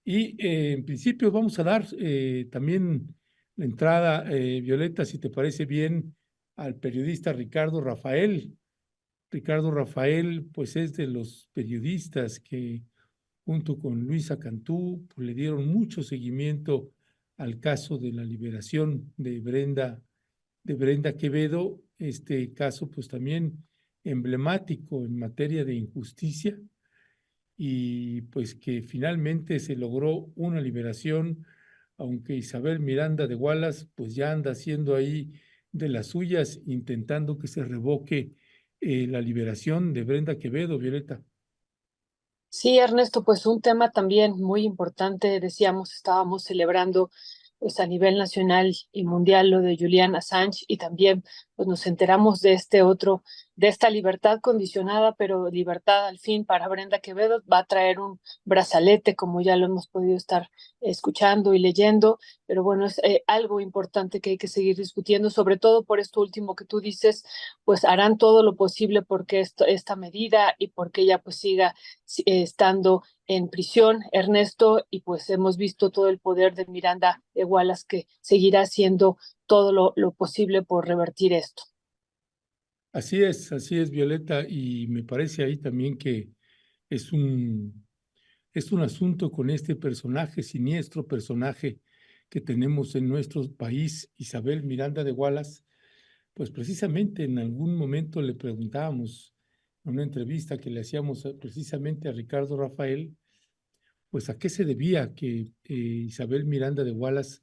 Y en principio vamos a dar también la entrada, Violeta, si te parece bien, al periodista Ricardo Rafael. Ricardo Rafael, pues es de los periodistas que junto con Luisa Cantú, pues, le dieron mucho seguimiento al caso de la liberación de Brenda Quevedo, este caso pues también emblemático en materia de injusticia y pues que finalmente se logró una liberación, aunque Isabel Miranda de Wallace pues ya anda haciendo ahí de las suyas, intentando que se revoque la liberación de Brenda Quevedo, Violeta. Sí, Ernesto, pues un tema también muy importante, decíamos, estábamos celebrando pues a nivel nacional y mundial lo de Julian Assange y también pues nos enteramos de este otro, de esta libertad condicionada, pero libertad al fin para Brenda Quevedo, va a traer un brazalete como ya lo hemos podido estar escuchando y leyendo, pero bueno, es algo importante que hay que seguir discutiendo, sobre todo por esto último que tú dices, pues harán todo lo posible porque esta medida y porque ella pues siga estando en prisión, Ernesto, y pues hemos visto todo el poder de Miranda de Wallace que seguirá haciendo todo lo posible por revertir esto. Así es, Violeta, y me parece ahí también que es es un asunto con este personaje, siniestro personaje que tenemos en nuestro país, Isabel Miranda de Wallace. Pues precisamente en algún momento le preguntábamos en una entrevista que le hacíamos precisamente a Ricardo Rafael, pues a qué se debía que Isabel Miranda de Wallace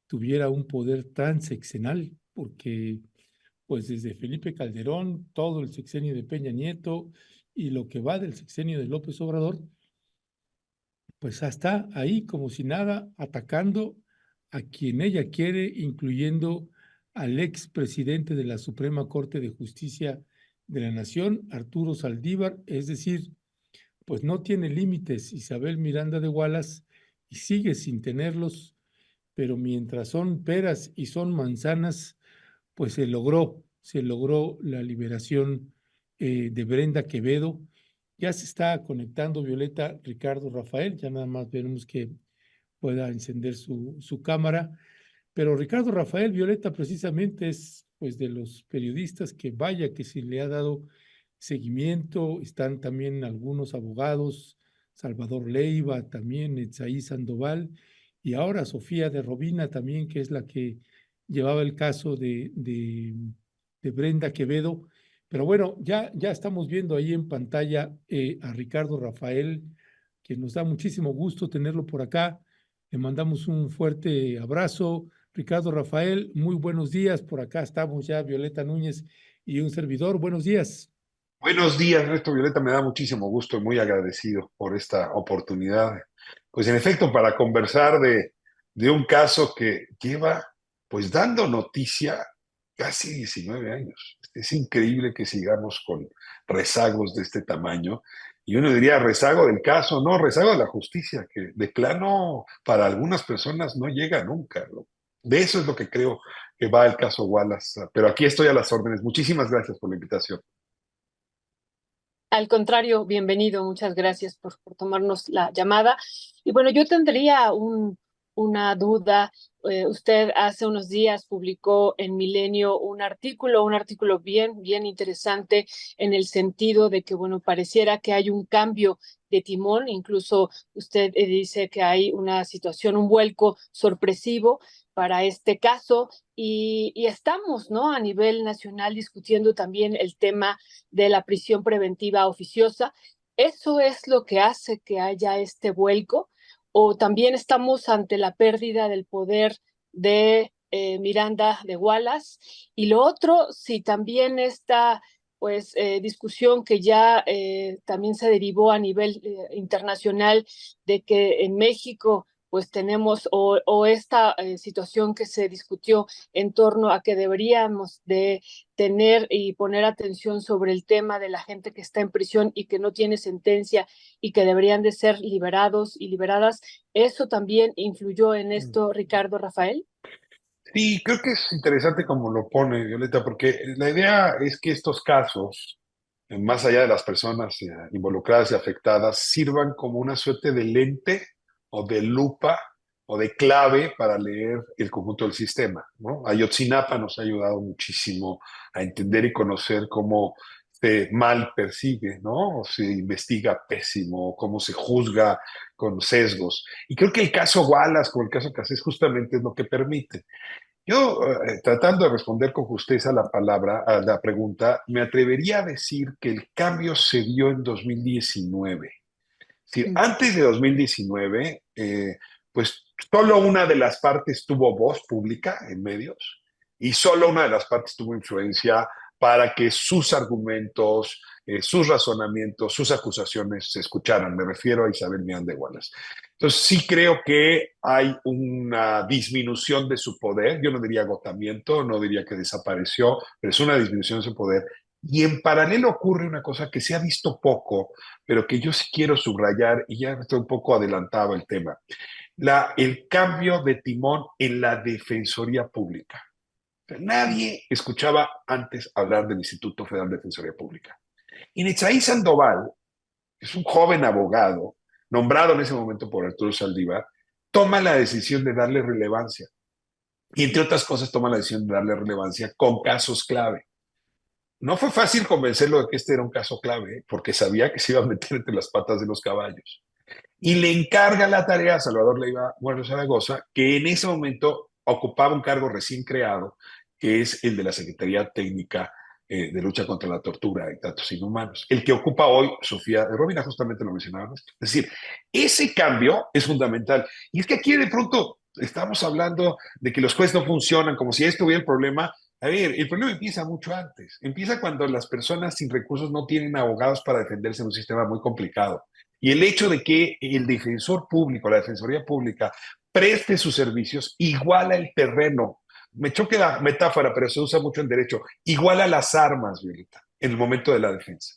tuviera un poder tan sexenal, porque pues desde Felipe Calderón, todo el sexenio de Peña Nieto y lo que va del sexenio de López Obrador, pues está ahí como si nada, atacando a quien ella quiere, incluyendo al ex presidente de la Suprema Corte de Justicia de la Nación, Arturo Saldívar, es decir, pues no tiene límites Isabel Miranda de Wallace y sigue sin tenerlos, pero mientras son peras y son manzanas, pues se logró la liberación de Brenda Quevedo. Ya se está conectando Violeta Ricardo Rafael, ya nada más veremos que pueda encender su cámara. Pero Ricardo Rafael Violeta precisamente es pues de los periodistas que vaya que se le ha dado seguimiento, están también algunos abogados, Salvador Leiva, también Etzaí Sandoval, y ahora Sofía de Robina también, que es la que llevaba el caso de Brenda Quevedo. Pero bueno, ya estamos viendo ahí en pantalla a Ricardo Rafael, que nos da muchísimo gusto tenerlo por acá. Le mandamos un fuerte abrazo. Ricardo Rafael, muy buenos días. Por acá estamos ya Violeta Núñez y un servidor. Buenos días. Buenos días, Ernesto Violeta, me da muchísimo gusto y muy agradecido por esta oportunidad. Pues en efecto, para conversar de un caso que lleva pues dando noticia casi 19 años. Es increíble que sigamos con rezagos de este tamaño. Y uno diría rezago del caso, no, rezago de la justicia, que de plano para algunas personas no llega nunca, ¿no? De eso es lo que creo que va el caso Wallace. Pero aquí estoy a las órdenes. Muchísimas gracias por la invitación. Al contrario, bienvenido, muchas gracias por tomarnos la llamada. Y bueno, yo tendría una duda. Usted hace unos días publicó en Milenio un artículo bien interesante en el sentido de que, bueno, pareciera que hay un cambio de timón, incluso usted dice que hay una situación, un vuelco sorpresivo para este caso y estamos, ¿no? A nivel nacional discutiendo también el tema de la prisión preventiva oficiosa. ¿Eso es lo que hace que haya este vuelco? ¿O también estamos ante la pérdida del poder de Miranda de Wallace? Y lo otro, si también esta pues discusión que ya también se derivó a nivel internacional de que en México pues tenemos o esta situación que se discutió en torno a que deberíamos de tener y poner atención sobre el tema de la gente que está en prisión y que no tiene sentencia y que deberían de ser liberados y liberadas. ¿Eso también influyó en esto, Ricardo Rafael? Sí, creo que es interesante como lo pone Violeta, porque la idea es que estos casos, más allá de las personas involucradas y afectadas, sirvan como una suerte de lente o de lupa o de clave para leer el conjunto del sistema, ¿no? Ayotzinapa nos ha ayudado muchísimo a entender y conocer cómo se mal persigue, ¿no? O se investiga pésimo, cómo se juzga con sesgos. Y creo que el caso Wallace, como el caso Cassés, justamente es lo que permite. Yo, tratando de responder con justeza a la pregunta, me atrevería a decir que el cambio se dio en 2019. Es decir, Mm. antes de 2019, pues solo una de las partes tuvo voz pública en medios y solo una de las partes tuvo influencia para que sus argumentos, sus razonamientos, sus acusaciones se escucharan. Me refiero a Isabel Miranda de Wallace. Entonces sí creo que hay una disminución de su poder. Yo no diría agotamiento, no diría que desapareció, pero es una disminución de su poder. Y en paralelo ocurre una cosa que se ha visto poco, pero que yo sí quiero subrayar, y ya estoy un poco adelantado el tema, el cambio de timón en la Defensoría Pública. O sea, nadie escuchaba antes hablar del Instituto Federal de Defensoría Pública. Y Netzaí Sandoval, que es un joven abogado, nombrado en ese momento por Arturo Saldívar, toma la decisión de darle relevancia. Y entre otras cosas, toma la decisión de darle relevancia con casos clave. No fue fácil convencerlo de que este era un caso clave, porque sabía que se iba a meter entre las patas de los caballos. Y le encarga la tarea a Salvador Leiva Muerto Zaragoza, que en ese momento ocupaba un cargo recién creado, que es el de la Secretaría Técnica de Lucha contra la Tortura y Tratos Inhumanos. El que ocupa hoy Sofía de Robina, justamente lo mencionaba. Es decir, ese cambio es fundamental. Y es que aquí de pronto estamos hablando de que los jueces no funcionan, como si esto hubiera el problema. A ver, el problema empieza mucho antes. Empieza cuando las personas sin recursos no tienen abogados para defenderse en un sistema muy complicado. Y el hecho de que el defensor público, la defensoría pública, preste sus servicios, iguala el terreno. Me choque la metáfora, pero se usa mucho en derecho. Iguala las armas, Violeta, en el momento de la defensa.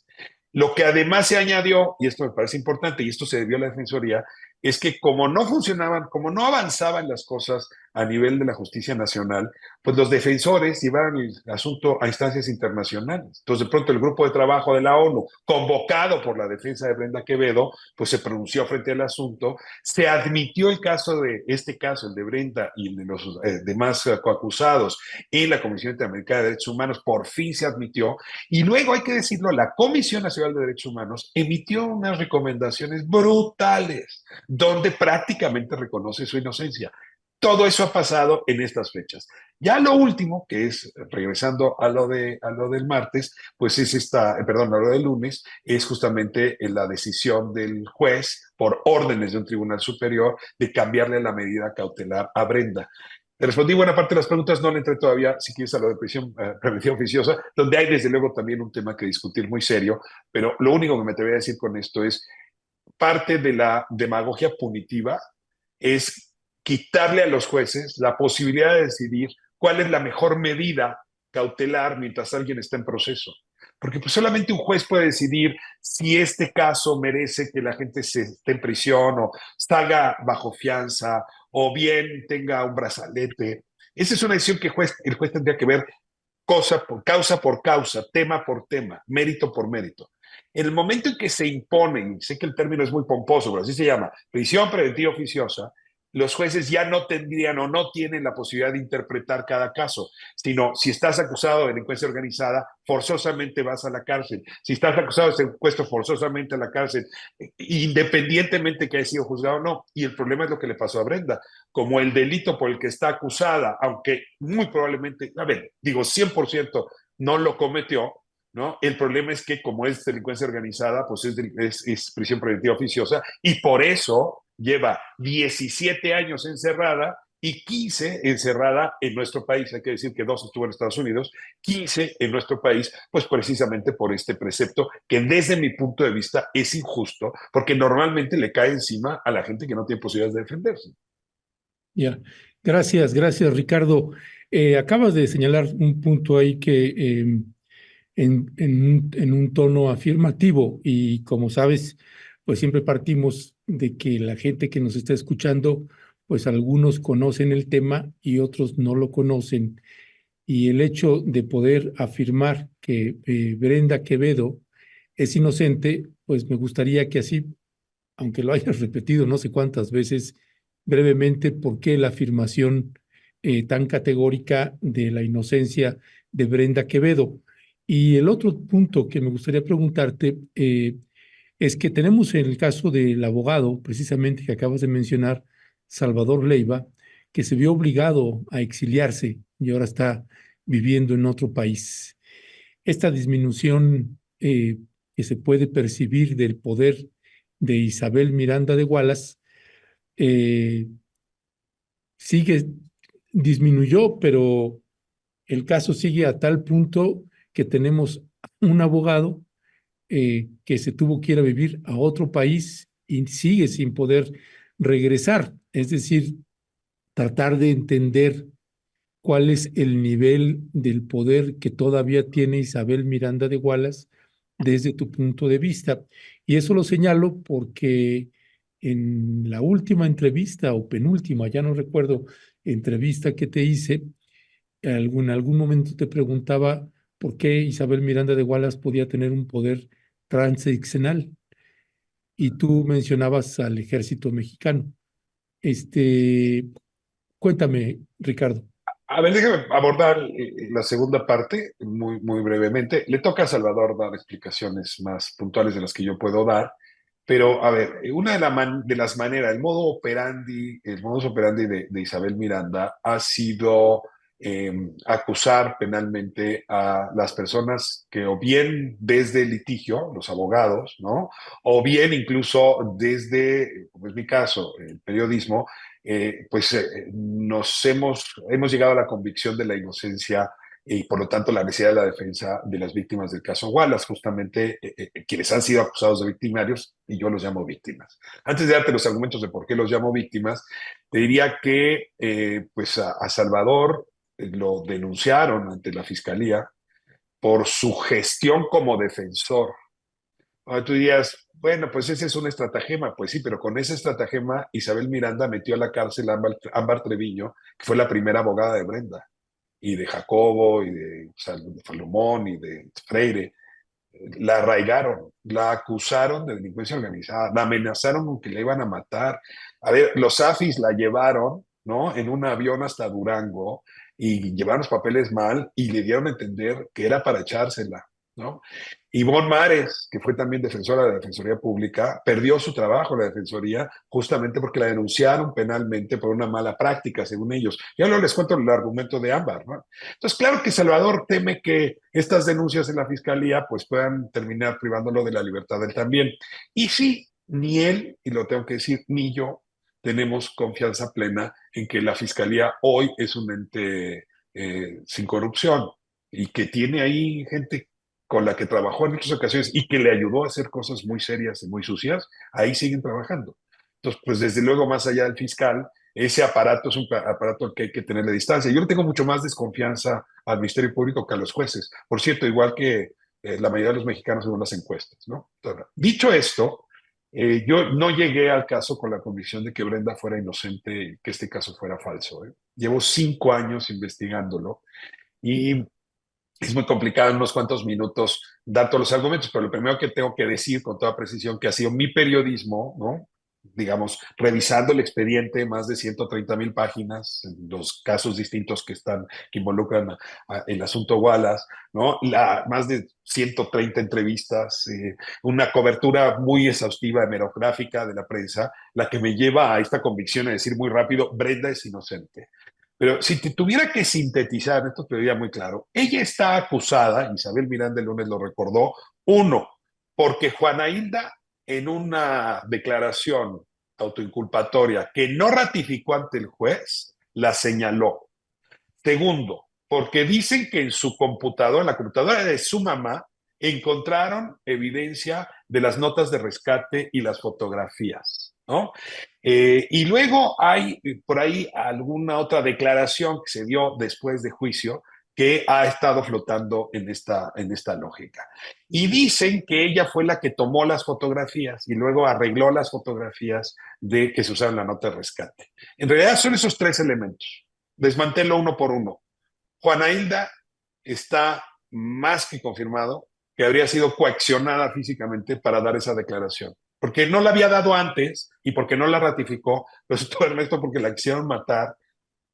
Lo que además se añadió, y esto me parece importante, y esto se debió a la defensoría, es que como no funcionaban, como no avanzaban las cosas a nivel de la justicia nacional, pues los defensores llevaron el asunto a instancias internacionales. Entonces, de pronto, el grupo de trabajo de la ONU, convocado por la defensa de Brenda Quevedo, pues se pronunció frente al asunto, se admitió el caso de este caso, el de Brenda y el de los demás coacusados en la Comisión Interamericana de Derechos Humanos, por fin se admitió, y luego, hay que decirlo, la Comisión Nacional de Derechos Humanos emitió unas recomendaciones brutales, donde prácticamente reconoce su inocencia. Todo eso ha pasado en estas fechas. Ya lo último, que es, regresando a lo del martes, pues es a lo del lunes, es justamente la decisión del juez, por órdenes de un tribunal superior, de cambiarle la medida cautelar a Brenda. Te respondí buena parte de las preguntas, no le entré todavía, si quieres, a lo de prevención oficiosa, donde hay desde luego también un tema que discutir muy serio, pero lo único que me atrevería a decir con esto es, parte de la demagogia punitiva es quitarle a los jueces la posibilidad de decidir cuál es la mejor medida cautelar mientras alguien está en proceso. Porque pues solamente un juez puede decidir si este caso merece que la gente se esté en prisión o salga bajo fianza o bien tenga un brazalete. Esa es una decisión que el juez tendría que ver causa por causa, tema por tema, mérito por mérito. En el momento en que se impone, y sé que el término es muy pomposo, pero así se llama, prisión preventiva oficiosa, los jueces ya no tendrían o no tienen la posibilidad de interpretar cada caso, sino si estás acusado de delincuencia organizada, forzosamente vas a la cárcel. Si estás acusado de secuestro, forzosamente a la cárcel, independientemente que haya sido juzgado o no. Y el problema es lo que le pasó a Brenda. Como el delito por el que está acusada, aunque muy probablemente, a ver, digo 100% no lo cometió, ¿no? El problema es que como es delincuencia organizada, pues es prisión preventiva oficiosa, y por eso lleva 17 años encerrada y 15 encerrada en nuestro país. Hay que decir que 2 estuvo en Estados Unidos, 15 en nuestro país, pues precisamente por este precepto que desde mi punto de vista es injusto, porque normalmente le cae encima a la gente que no tiene posibilidades de defenderse. Ya, gracias, Ricardo. Acabas de señalar un punto ahí que en un tono afirmativo, y como sabes, pues siempre partimos de que la gente que nos está escuchando, pues algunos conocen el tema y otros no lo conocen. Y el hecho de poder afirmar que Brenda Quevedo es inocente, pues me gustaría que así aunque lo hayas repetido no sé cuántas veces, brevemente, por qué la afirmación tan categórica de la inocencia de Brenda Quevedo. Y el otro punto que me gustaría preguntarte es que tenemos el caso del abogado, precisamente que acabas de mencionar, Salvador Leiva, que se vio obligado a exiliarse y ahora está viviendo en otro país. Esta disminución que se puede percibir del poder de Isabel Miranda de Wallace eh, sigue, disminuyó, pero el caso sigue a tal punto que tenemos un abogado que se tuvo que ir a vivir a otro país y sigue sin poder regresar. Es decir, tratar de entender cuál es el nivel del poder que todavía tiene Isabel Miranda de Wallace desde tu punto de vista. Y eso lo señalo porque en la última entrevista o penúltima, ya no recuerdo, entrevista que te hice, en algún momento te preguntaba por qué Isabel Miranda de Wallace podía tener un poder transeccional y tú mencionabas al ejército mexicano. Cuéntame, Ricardo. A ver, déjame abordar la segunda parte muy brevemente. Le toca a Salvador dar explicaciones más puntuales de las que yo puedo dar, pero a ver, una de las maneras, el modus operandi de Isabel Miranda ha sido acusar penalmente a las personas que o bien desde el litigio, los abogados, ¿no? O bien incluso desde, como es mi caso, el periodismo, hemos llegado a la convicción de la inocencia y por lo tanto la necesidad de la defensa de las víctimas del caso Wallace, justamente quienes han sido acusados de victimarios, y yo los llamo víctimas. Antes de darte los argumentos de por qué los llamo víctimas, te diría que a Salvador lo denunciaron ante la fiscalía por su gestión como defensor. Ahora tú dirías, bueno, pues ese es un estratagema. Pues sí, pero con ese estratagema Isabel Miranda metió a la cárcel a Ámbar Treviño, que fue la primera abogada de Brenda, y de Jacobo, y de Salomón, y de Freire. La arraigaron, la acusaron de delincuencia organizada, la amenazaron con que la iban a matar. A ver, los AFIS la llevaron, ¿no? En un avión hasta Durango y llevaron los papeles mal y le dieron a entender que era para echársela, ¿no? Ivonne Mares, que fue también defensora de la Defensoría Pública, perdió su trabajo en la Defensoría justamente porque la denunciaron penalmente por una mala práctica, según ellos. Ya no les cuento el argumento de Ámbar, ¿no? Entonces, claro que Salvador teme que estas denuncias en la Fiscalía pues puedan terminar privándolo de la libertad de él también. Y sí, ni él, y lo tengo que decir, ni yo tenemos confianza plena en que la Fiscalía hoy es un ente sin corrupción y que tiene ahí gente con la que trabajó en muchas ocasiones y que le ayudó a hacer cosas muy serias y muy sucias, ahí siguen trabajando. Entonces, pues desde luego, más allá del fiscal, ese aparato es un aparato al que hay que tenerle distancia. Yo le tengo mucho más desconfianza al Ministerio Público que a los jueces. Por cierto, igual que la mayoría de los mexicanos en las encuestas, ¿no? Entonces, dicho esto, yo no llegué al caso con la convicción de que Brenda fuera inocente y que este caso fuera falso. Llevo 5 años investigándolo y es muy complicado en unos cuantos minutos dar todos los argumentos, pero lo primero que tengo que decir con toda precisión que ha sido mi periodismo, ¿no? Digamos, revisando el expediente, más de 130,000 páginas, los casos distintos que involucran el asunto Wallace, ¿no? Más de 130 entrevistas, una cobertura muy exhaustiva, hemerográfica de la prensa, la que me lleva a esta convicción de decir muy rápido, Brenda es inocente. Pero si te tuviera que sintetizar, esto te diría muy claro, ella está acusada, Isabel Miranda el lunes lo recordó, uno, porque Juana Hilda en una declaración autoinculpatoria que no ratificó ante el juez, la señaló. Segundo, porque dicen que en su computadora, en la computadora de su mamá, encontraron evidencia de las notas de rescate y las fotografías, ¿no? Y luego hay por ahí alguna otra declaración que se dio después de juicio que ha estado flotando en esta lógica. Y dicen que ella fue la que tomó las fotografías y luego arregló las fotografías de que se usaron en la nota de rescate. En realidad son esos 3 elementos. Desmantelo uno por uno. Juana Hilda está más que confirmado que habría sido coaccionada físicamente para dar esa declaración. porque no la había dado antes y porque no la ratificó, pero esto, Ernesto, porque la quisieron matar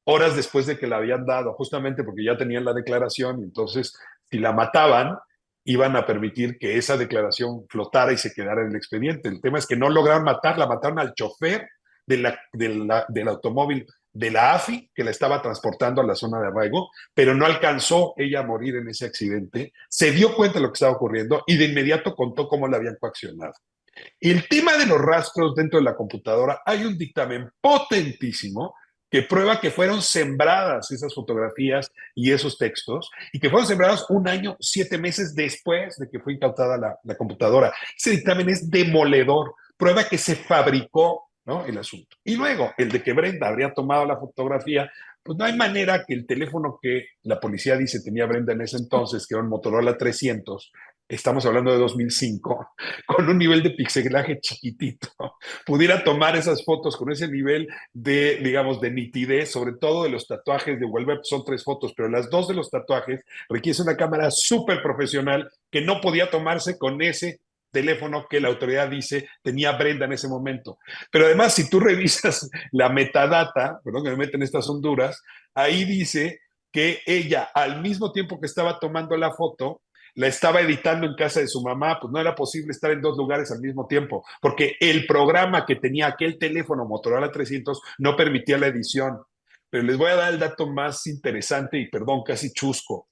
horas después de que la habían dado, justamente porque ya tenían la declaración, y entonces si la mataban, iban a permitir que esa declaración flotara y se quedara en el expediente. El tema es que no lograron matarla, mataron al chofer del automóvil de la AFI que la estaba transportando a la zona de arraigo, pero no alcanzó ella a morir en ese accidente, se dio cuenta de lo que estaba ocurriendo y de inmediato contó cómo la habían coaccionado. Y el tema de los rastros dentro de la computadora, hay un dictamen potentísimo que prueba que fueron sembradas esas fotografías y esos textos, y que fueron sembrados 1 año, 7 meses después de que fue incautada la computadora. Ese dictamen es demoledor, prueba que se fabricó, ¿no?, el asunto. Y luego, el de que Brenda habría tomado la fotografía, pues no hay manera que el teléfono que la policía dice tenía Brenda en ese entonces, que era un Motorola 300, estamos hablando de 2005, con un nivel de pixelaje chiquitito, pudiera tomar esas fotos con ese nivel de, digamos, de nitidez, sobre todo de los tatuajes de Gualberto. Son 3 fotos, pero las 2 de los tatuajes requiere una cámara súper profesional que no podía tomarse con ese teléfono que la autoridad dice tenía Brenda en ese momento. Pero además, si tú revisas la metadata, perdón que me meten estas honduras, ahí dice que ella, al mismo tiempo que estaba tomando la foto, la estaba editando en casa de su mamá. Pues no era posible estar en 2 lugares al mismo tiempo, porque el programa que tenía aquel teléfono Motorola 300 no permitía la edición. Pero les voy a dar el dato más interesante y, perdón, casi chusco.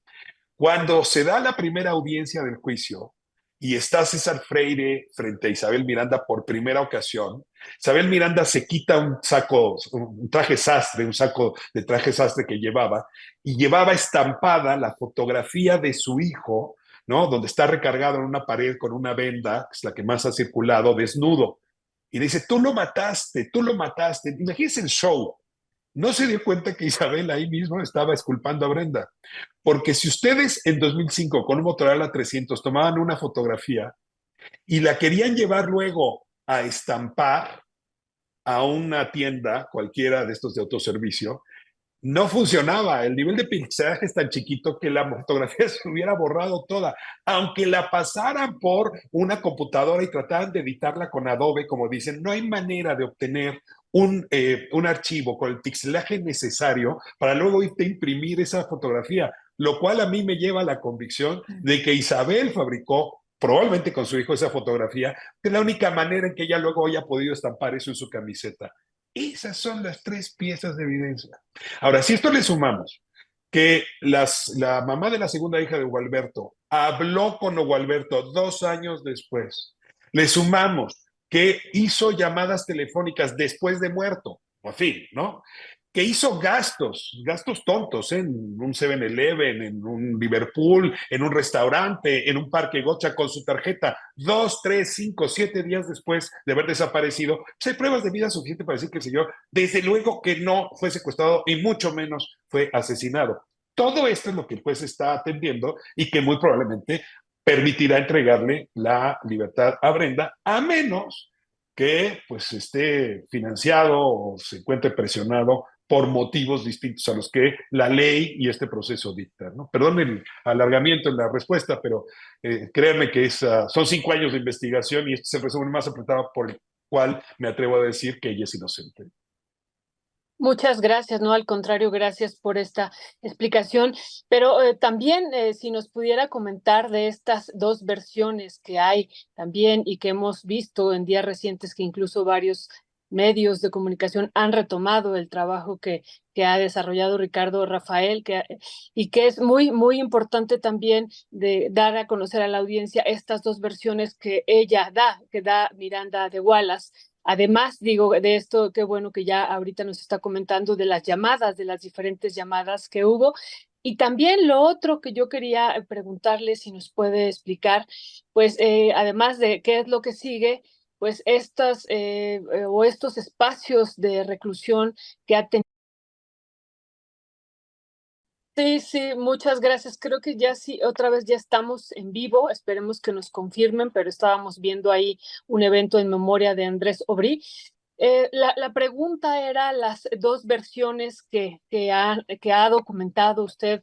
Cuando se da la primera audiencia del juicio y está César Freire frente a Isabel Miranda por primera ocasión, Isabel Miranda se quita un saco, un traje sastre, un saco de traje sastre que llevaba, y llevaba estampada la fotografía de su hijo, ¿no?, donde está recargado en una pared con una venda, que es la que más ha circulado, desnudo. Y le dice, tú lo mataste, tú lo mataste. Imagínense el show. No se dio cuenta que Isabel ahí mismo estaba esculpando a Brenda. Porque si ustedes en 2005 con un Motorola 300 tomaban una fotografía y la querían llevar luego a estampar a una tienda cualquiera de estos de autoservicio, no funcionaba. El nivel de pixelaje es tan chiquito que la fotografía se hubiera borrado toda. Aunque la pasaran por una computadora y trataran de editarla con Adobe, como dicen, no hay manera de obtener un archivo con el pixelaje necesario para luego irte a imprimir esa fotografía, lo cual a mí me lleva a la convicción de que Isabel fabricó probablemente con su hijo esa fotografía, que es la única manera en que ella luego haya podido estampar eso en su camiseta. Esas son las 3 piezas de evidencia. Ahora, si esto le sumamos que la mamá de la segunda hija de Gualberto habló con Gualberto 2 años después, le sumamos que hizo llamadas telefónicas después de muerto, en fin, ¿no?, que hizo gastos tontos, ¿eh?, en un 7-Eleven, en un Liverpool, en un restaurante, en un parque gocha con su tarjeta, 2, 3, 5, 7 días después de haber desaparecido, pues hay pruebas de vida suficiente para decir que el señor, desde luego que no fue secuestrado y mucho menos fue asesinado. Todo esto es lo que el juez está atendiendo y que muy probablemente permitirá entregarle la libertad a Brenda, a menos que pues esté financiado o se encuentre presionado por motivos distintos a los que la ley y este proceso dictan, ¿no? Perdón el alargamiento en la respuesta, pero créanme que son 5 años de investigación y este es el resumen más apretado por el cual me atrevo a decir que ella es inocente. Muchas gracias, no, al contrario, gracias por esta explicación. Pero también, si nos pudiera comentar de estas 2 versiones que hay también y que hemos visto en días recientes, que incluso varios medios de comunicación han retomado el trabajo que ha desarrollado Ricardo Rafael, y que es muy, muy importante también de dar a conocer a la audiencia estas 2 versiones que ella da, que da Miranda de Wallace. Además, digo, de esto, qué bueno que ya ahorita nos está comentando de las llamadas, de las diferentes llamadas que hubo. Y también lo otro que yo quería preguntarle, si nos puede explicar, pues además de qué es lo que sigue, pues estos espacios de reclusión que ha tenido. Sí, sí, muchas gracias. Creo que ya sí, otra vez ya estamos en vivo. Esperemos que nos confirmen, pero estábamos viendo ahí un evento en memoria de Andrés Aubry. La pregunta era las 2 versiones que ha documentado usted.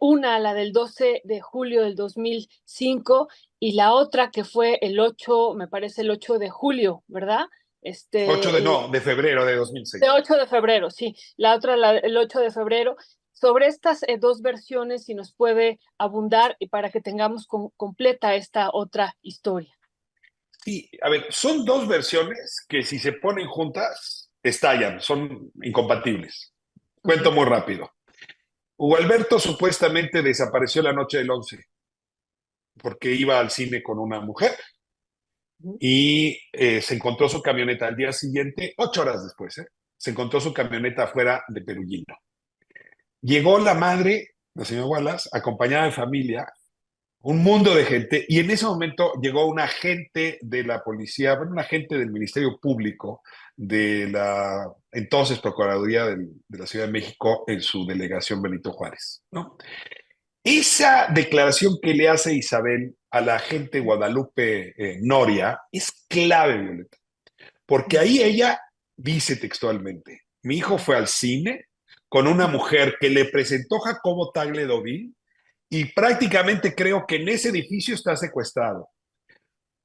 Una, la del 12 de julio del 2005, y la otra que fue el 8, me parece el 8 de julio, ¿verdad? 8 de febrero de 2006. De 8 de febrero, sí. La otra, el 8 de febrero. Sobre estas dos versiones, si nos puede abundar y para que tengamos completa esta otra historia. Sí, a ver, son dos versiones que si se ponen juntas, estallan, son incompatibles. Cuento muy rápido. Hugo Alberto supuestamente desapareció la noche del 11 porque iba al cine con una mujer y se encontró su camioneta al día siguiente, 8 horas después, se encontró su camioneta afuera de Perugino. Llegó la madre, la señora Wallace, acompañada de familia, un mundo de gente, y en ese momento llegó un agente de la policía, bueno, un agente del Ministerio Público de la entonces Procuraduría de la Ciudad de México en su delegación Benito Juárez, ¿no? Esa declaración que le hace Isabel a la agente Guadalupe Noria es clave, Violeta, porque ahí ella dice textualmente, mi hijo fue al cine con una mujer que le presentó Jacobo Tagle Dovin y prácticamente creo que en ese edificio está secuestrado.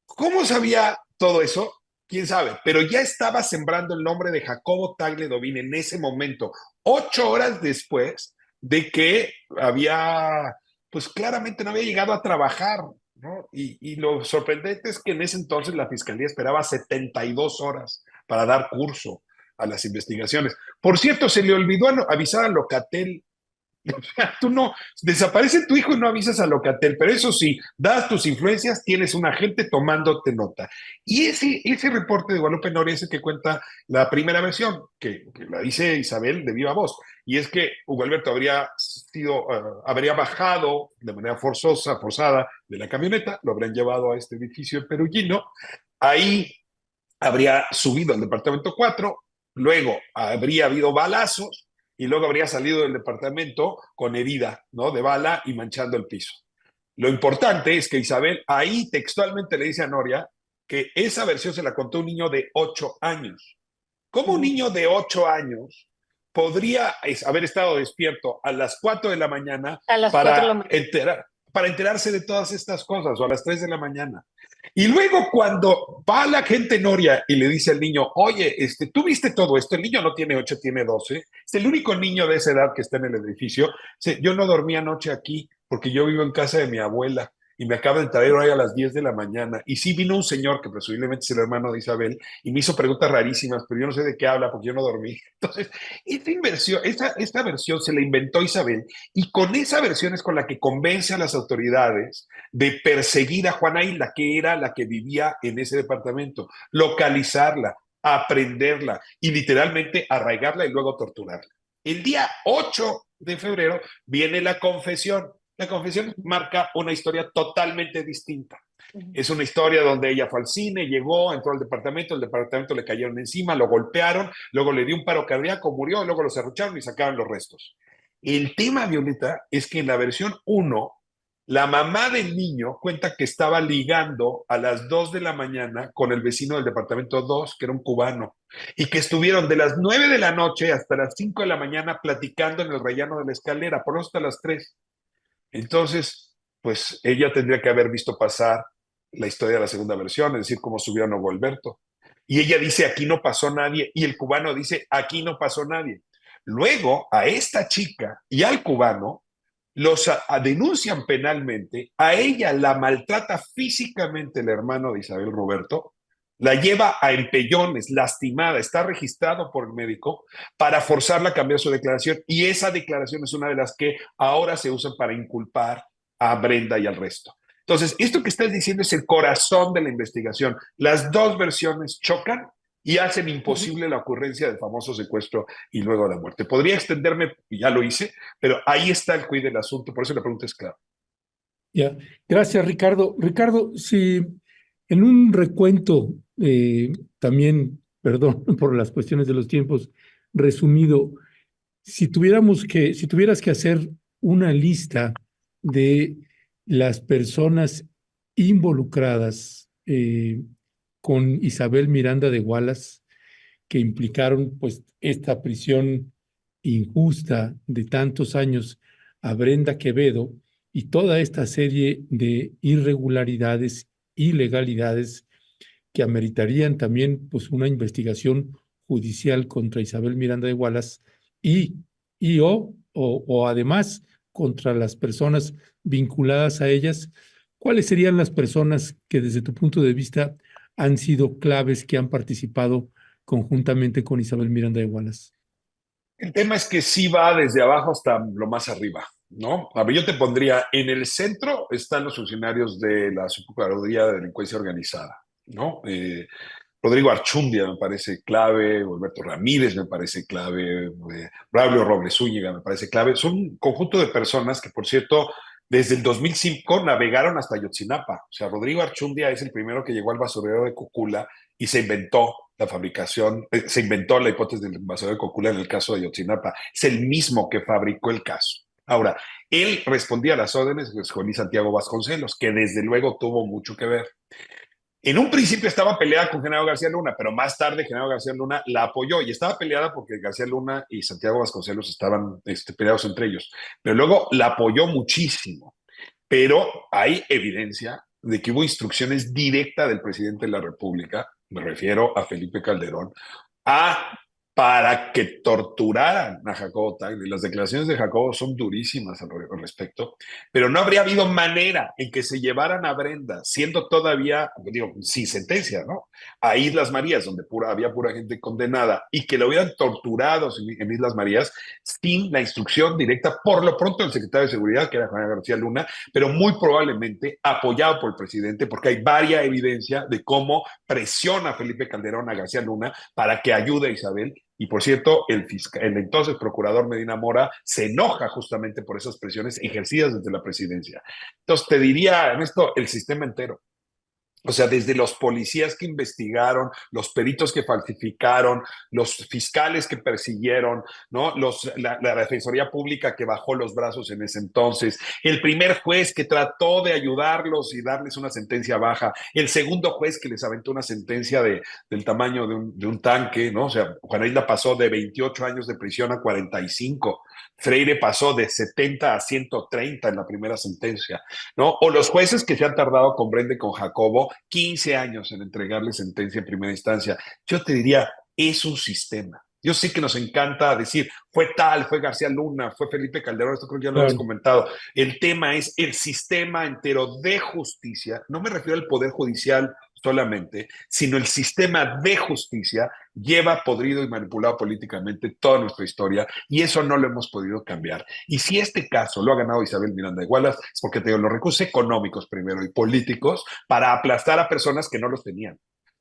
¿Cómo sabía todo eso? ¿Quién sabe? Pero ya estaba sembrando el nombre de Jacobo Tagle Dovin en ese momento, 8 horas después de que había, pues claramente no había llegado a trabajar, ¿no? Y lo sorprendente es que en ese entonces la fiscalía esperaba 72 horas para dar curso a las investigaciones. Por cierto, se le olvidó avisar a Locatel. O sea, tú no, desaparece tu hijo y no avisas a Locatel, pero eso sí, dadas tus influencias, tienes un agente tomándote nota. Y ese reporte de Guadalupe Noria es el que cuenta la primera versión, que la dice Isabel de viva voz, y es que Hugo Alberto habría bajado de manera forzada de la camioneta, lo habrían llevado a este edificio de Perugino, ahí habría subido al departamento 4, luego habría habido balazos y luego habría salido del departamento con herida, ¿no? De bala y manchando el piso. Lo importante es que Isabel ahí textualmente le dice a Noria que esa versión se la contó un niño de 8 años. ¿Cómo un niño de 8 años podría haber estado despierto a las 4 de la mañana A las 4 de la mañana. para enterarse de todas estas cosas o a las 3 de la mañana? Y luego cuando va la gente Noria y le dice al niño, oye, tú viste todo esto, el niño no tiene 8, tiene 12, es el único niño de esa edad que está en el edificio, dice, yo no dormí anoche aquí porque yo vivo en casa de mi abuela y me acaba de traer hoy a las 10 de la mañana. Y sí vino un señor que presumiblemente es el hermano de Isabel y me hizo preguntas rarísimas, pero yo no sé de qué habla porque yo no dormí. Entonces, esta versión se la inventó Isabel y con esa versión es con la que convence a las autoridades de perseguir a Juana Hilda, que era la que vivía en ese departamento, localizarla, aprenderla y literalmente arraigarla y luego torturarla. El día 8 de febrero viene la confesión. La confesión marca una historia totalmente distinta. Es una historia donde ella fue al cine, llegó, entró al departamento, el departamento le cayeron encima, lo golpearon, luego le dio un paro cardíaco, murió, luego lo serrucharon y sacaron los restos. El tema, Violeta, es que en la versión 1, la mamá del niño cuenta que estaba ligando a las 2 de la mañana con el vecino del departamento 2, que era un cubano, y que estuvieron de las 9 de la noche hasta las 5 de la mañana platicando en el rellano de la escalera, por hasta las 3. Entonces, pues ella tendría que haber visto pasar la historia de la segunda versión, es decir, cómo subieron a Hugo Alberto. Y ella dice, aquí no pasó nadie, y el cubano dice, aquí no pasó nadie. Luego, a esta chica y al cubano los denuncian penalmente, a ella la maltrata físicamente el hermano de Isabel Roberto, la lleva a empellones, lastimada, está registrado por el médico para forzarla a cambiar su declaración y esa declaración es una de las que ahora se usan para inculpar a Brenda y al resto. Entonces, esto que estás diciendo es el corazón de la investigación. Las dos versiones chocan y hacen imposible la ocurrencia del famoso secuestro y luego la muerte. Podría extenderme, y ya lo hice, pero ahí está el quid del asunto, por eso la pregunta es clara. Ya, gracias, Ricardo. Ricardo, si en un recuento, también, perdón por las cuestiones de los tiempos, resumido, si tuvieras que hacer una lista de las personas involucradas con Isabel Miranda de Wallace, que implicaron pues esta prisión injusta de tantos años a Brenda Quevedo, y toda esta serie de irregularidades, ilegalidades que ameritarían también pues, una investigación judicial contra Isabel Miranda de Wallace o además contra las personas vinculadas a ellas. ¿Cuáles serían las personas que desde tu punto de vista han sido claves, que han participado conjuntamente con Isabel Miranda de Wallace? El tema es que sí va desde abajo hasta lo más arriba, ¿no? A ver, yo te pondría, en el centro están los funcionarios de la Subprocuraduría de Delincuencia Organizada, ¿no? Rodrigo Archundia me parece clave, Alberto Ramírez me parece clave, Braulio Robles Zúñiga me parece clave. Son un conjunto de personas que, por cierto, desde el 2005 navegaron hasta Ayotzinapa. O sea, Rodrigo Archundia es el primero que llegó al basurero de Cocula y se inventó la fabricación, se inventó la hipótesis del basurero de Cocula en el caso de Ayotzinapa. Es el mismo que fabricó el caso. Ahora, él respondía a las órdenes de Juan Santiago Vasconcelos, que desde luego tuvo mucho que ver. En un principio estaba peleada con Genaro García Luna, pero más tarde Genaro García Luna la apoyó y estaba peleada porque García Luna y Santiago Vasconcelos estaban peleados entre ellos. Pero luego la apoyó muchísimo. Pero hay evidencia de que hubo instrucciones directas del presidente de la República, me refiero a Felipe Calderón, a para que torturaran a Jacobo Tagle. Las declaraciones de Jacobo son durísimas al respecto, pero no habría habido manera en que se llevaran a Brenda, siendo todavía, digo, sin sentencia, ¿no? A Islas Marías, donde había pura gente condenada, y que lo hubieran torturado en Islas Marías sin la instrucción directa, por lo pronto, del secretario de Seguridad, que era Juan García Luna, pero muy probablemente apoyado por el presidente, porque hay varia evidencia de cómo presiona a Felipe Calderón a García Luna para que ayude a Isabel. Y por cierto, el entonces procurador Medina Mora se enoja justamente por esas presiones ejercidas desde la presidencia. Entonces, te diría, Ernesto, el sistema entero. O sea, desde los policías que investigaron, los peritos que falsificaron, los fiscales que persiguieron, ¿no? La Defensoría Pública que bajó los brazos en ese entonces, el primer juez que trató de ayudarlos y darles una sentencia baja, el segundo juez que les aventó una sentencia del tamaño de un tanque, ¿no? O sea, Juana Isla pasó de 28 años de prisión a 45, Freire pasó de 70 a 130 en la primera sentencia, ¿no? O los jueces que se han tardado con Brenda y con Jacobo 15 años en entregarle sentencia en primera instancia. Yo te diría, es un sistema. Yo sé que nos encanta decir, fue tal, fue García Luna, fue Felipe Calderón, esto creo que ya lo hemos comentado. El tema es el sistema entero de justicia, no me refiero al Poder Judicial solamente, sino el sistema de justicia lleva podrido y manipulado políticamente toda nuestra historia y eso no lo hemos podido cambiar. Y si este caso lo ha ganado Isabel Miranda de Wallace, es porque tengo los recursos económicos primero y políticos para aplastar a personas que no los tenían.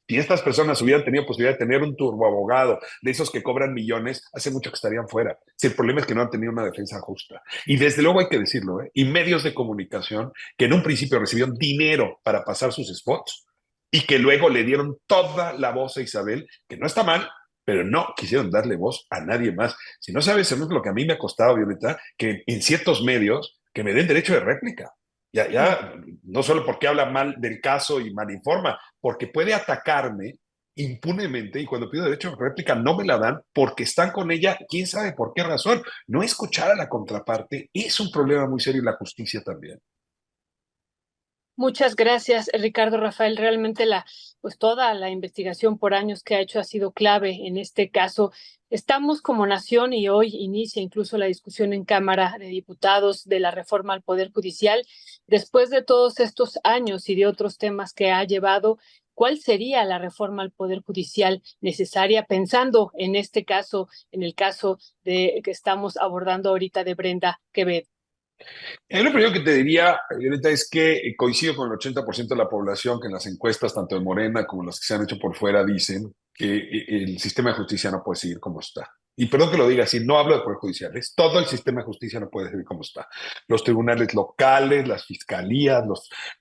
Si estas personas hubieran tenido posibilidad de tener un turboabogado de esos que cobran millones, hace mucho que estarían fuera. Si el problema es que no han tenido una defensa justa. Y desde luego hay que decirlo, y medios de comunicación que en un principio recibieron dinero para pasar sus spots y que luego le dieron toda la voz a Isabel, que no está mal, pero no quisieron darle voz a nadie más. Si no sabes, eso es lo que a mí me ha costado, Violeta, que en ciertos medios que me den derecho de réplica. Ya, no solo porque habla mal del caso y malinforma, porque puede atacarme impunemente y cuando pido derecho de réplica no me la dan porque están con ella, quién sabe por qué razón. No escuchar a la contraparte es un problema muy serio en la justicia también. Muchas gracias, Ricardo Rafael. Realmente pues toda la investigación por años que ha hecho ha sido clave en este caso. Estamos como nación y hoy inicia incluso la discusión en Cámara de Diputados de la reforma al Poder Judicial. Después de todos estos años y de otros temas que ha llevado, ¿cuál sería la reforma al Poder Judicial necesaria pensando en este caso, en el caso que estamos abordando ahorita de Brenda Quevedo? Lo primero que te diría, Violeta, es que coincido con el 80% de la población que en las encuestas, tanto de Morena como las que se han hecho por fuera, dicen que el sistema de justicia no puede seguir como está. Y perdón que lo diga así, no hablo de poder judicial, es todo el sistema de justicia no puede seguir como está. Los tribunales locales, las fiscalías,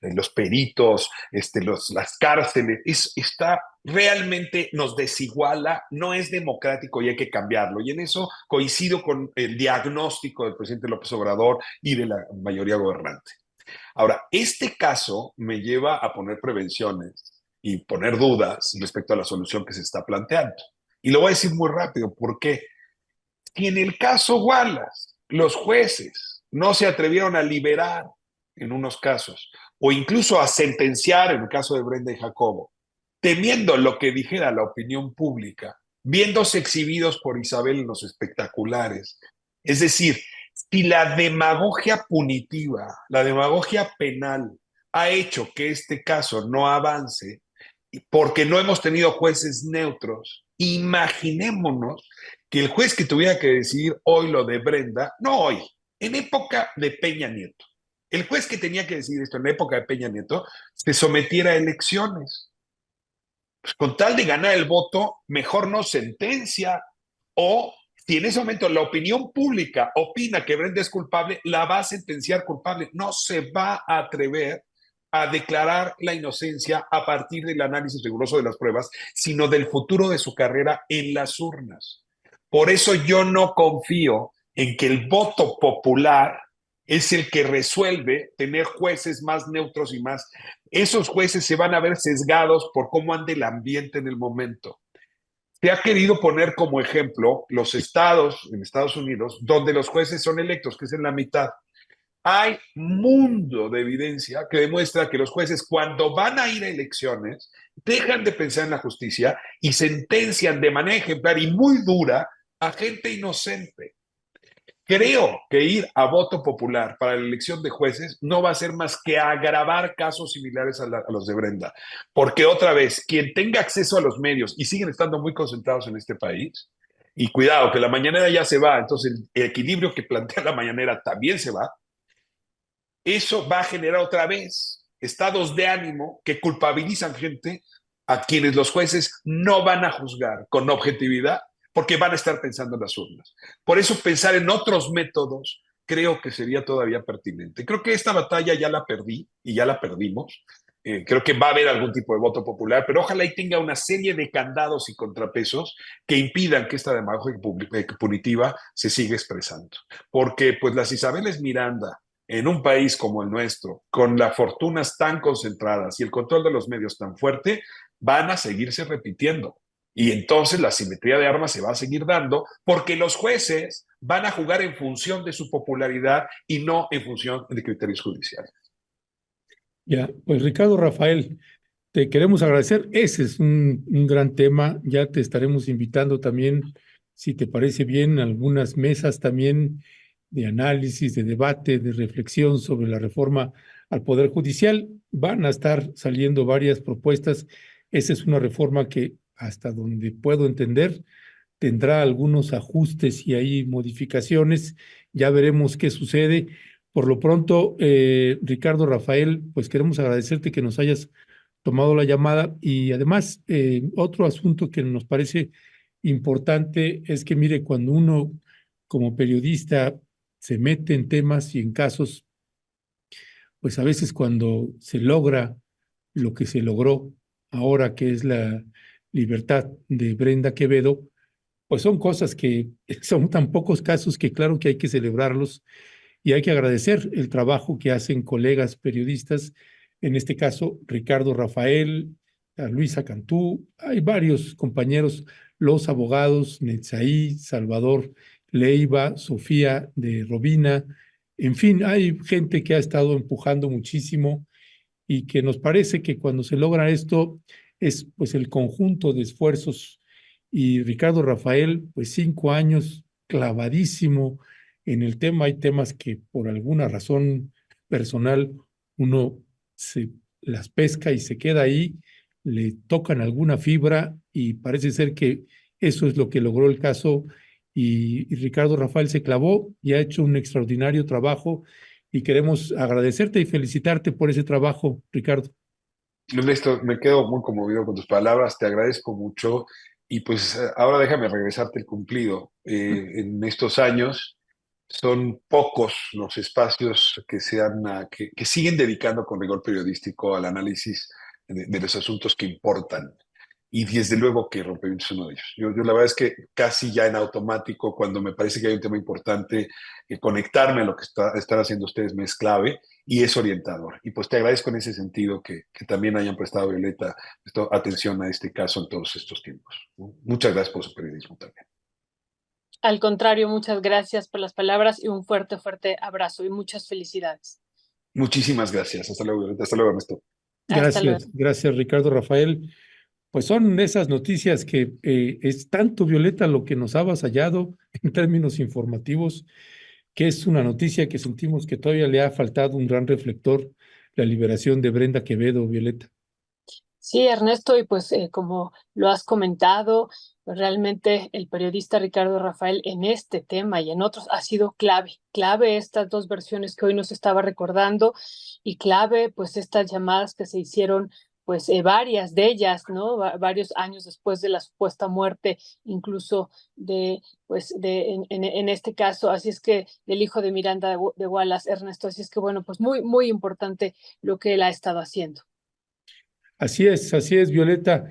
los peritos, las cárceles, está realmente nos desiguala, no es democrático y hay que cambiarlo. Y en eso coincido con el diagnóstico del presidente López Obrador y de la mayoría gobernante. Ahora, este caso me lleva a poner prevenciones y poner dudas respecto a la solución que se está planteando. Y lo voy a decir muy rápido, ¿por qué? Si en el caso Wallace, los jueces no se atrevieron a liberar en unos casos, o incluso a sentenciar en el caso de Brenda y Jacobo, temiendo lo que dijera la opinión pública, viéndose exhibidos por Isabel en los espectaculares. Es decir, si la demagogia punitiva, la demagogia penal ha hecho que este caso no avance, porque no hemos tenido jueces neutros, imaginémonos que el juez que tuviera que decidir hoy lo de Brenda, no hoy, en época de Peña Nieto, el juez que tenía que decidir esto en la época de Peña Nieto, se sometiera a elecciones. Pues con tal de ganar el voto, mejor no sentencia. O si en ese momento la opinión pública opina que Brenda es culpable, la va a sentenciar culpable. No se va a atrever a declarar la inocencia a partir del análisis riguroso de las pruebas, sino del futuro de su carrera en las urnas. Por eso yo no confío en que el voto popular es el que resuelve tener jueces más neutros y más. Esos jueces se van a ver sesgados por cómo anda el ambiente en el momento. Se ha querido poner como ejemplo los estados en Estados Unidos donde los jueces son electos, que es en la mitad. Hay mundo de evidencia que demuestra que los jueces, cuando van a ir a elecciones, dejan de pensar en la justicia y sentencian de manera ejemplar y muy dura a gente inocente. Creo que ir a voto popular para la elección de jueces no va a ser más que agravar casos similares a los de Brenda. Porque otra vez, quien tenga acceso a los medios y siguen estando muy concentrados en este país, y cuidado, que la mañanera ya se va, entonces el equilibrio que plantea la mañanera también se va, eso va a generar otra vez estados de ánimo que culpabilizan gente a quienes los jueces no van a juzgar con objetividad porque van a estar pensando en las urnas. Por eso pensar en otros métodos creo que sería todavía pertinente. Creo que esta batalla ya la perdí y ya la perdimos. Creo que va a haber algún tipo de voto popular, pero ojalá y tenga una serie de candados y contrapesos que impidan que esta demagogia punitiva se siga expresando. Porque pues las Isabeles Miranda, en un país como el nuestro, con las fortunas tan concentradas y el control de los medios tan fuerte, van a seguirse repitiendo. Y entonces la simetría de armas se va a seguir dando porque los jueces van a jugar en función de su popularidad y no en función de criterios judiciales. Ya, pues Ricardo Rafael, te queremos agradecer. Ese es un gran tema. Ya te estaremos invitando también, si te parece bien, a algunas mesas también de análisis, de debate, de reflexión sobre la reforma al Poder Judicial. Van a estar saliendo varias propuestas. Esa es una reforma que, hasta donde puedo entender, tendrá algunos ajustes y hay modificaciones. Ya veremos qué sucede. Por lo pronto, Ricardo Rafael, pues queremos agradecerte que nos hayas tomado la llamada y además otro asunto que nos parece importante es que, mire, cuando uno como periodista se mete en temas y en casos, pues a veces cuando se logra lo que se logró ahora, que es la libertad de Brenda Quevedo, pues son cosas que son tan pocos casos que claro que hay que celebrarlos y hay que agradecer el trabajo que hacen colegas periodistas, en este caso Ricardo Rafael, a Luisa Cantú, hay varios compañeros, los abogados, Netzaí, Salvador Leiva, Sofía de Robina, en fin, hay gente que ha estado empujando muchísimo y que nos parece que cuando se logra esto es pues el conjunto de esfuerzos y Ricardo Rafael, pues 5 años clavadísimo en el tema. Hay temas que por alguna razón personal uno se las pesca y se queda ahí, le tocan alguna fibra y parece ser que eso es lo que logró el caso y Ricardo Rafael se clavó y ha hecho un extraordinario trabajo y queremos agradecerte y felicitarte por ese trabajo, Ricardo. Ernesto, me quedo muy conmovido con tus palabras, te agradezco mucho y pues ahora déjame regresarte el cumplido. En estos años son pocos los espacios que siguen dedicando con rigor periodístico al análisis de los asuntos que importan. Y desde luego que Rompimiento es uno de ellos. Yo la verdad es que casi ya en automático, cuando me parece que hay un tema importante, conectarme a lo que están haciendo ustedes me es clave y es orientador. Y pues te agradezco en ese sentido que también hayan prestado, Violeta, atención a este caso en todos estos tiempos. Muchas gracias por su periodismo también. Al contrario, muchas gracias por las palabras y un fuerte, fuerte abrazo y muchas felicidades. Muchísimas gracias. Hasta luego, Violeta. Hasta luego, Ernesto. Hasta luego. Gracias, Ricardo Rafael. Pues son esas noticias que es tanto, Violeta, lo que nos ha avasallado en términos informativos, que es una noticia que sentimos que todavía le ha faltado un gran reflector, la liberación de Brenda Quevedo, Violeta. Sí, Ernesto, y pues como lo has comentado, pues realmente el periodista Ricardo Rafael en este tema y en otros ha sido clave estas dos versiones que hoy nos estaba recordando y clave pues estas llamadas que se hicieron, pues varias de ellas, ¿no? Varios años después de la supuesta muerte, incluso en este caso, así es que del hijo de Miranda de Wallace, Ernesto, así es que bueno, pues muy importante lo que él ha estado haciendo. Así es, Violeta.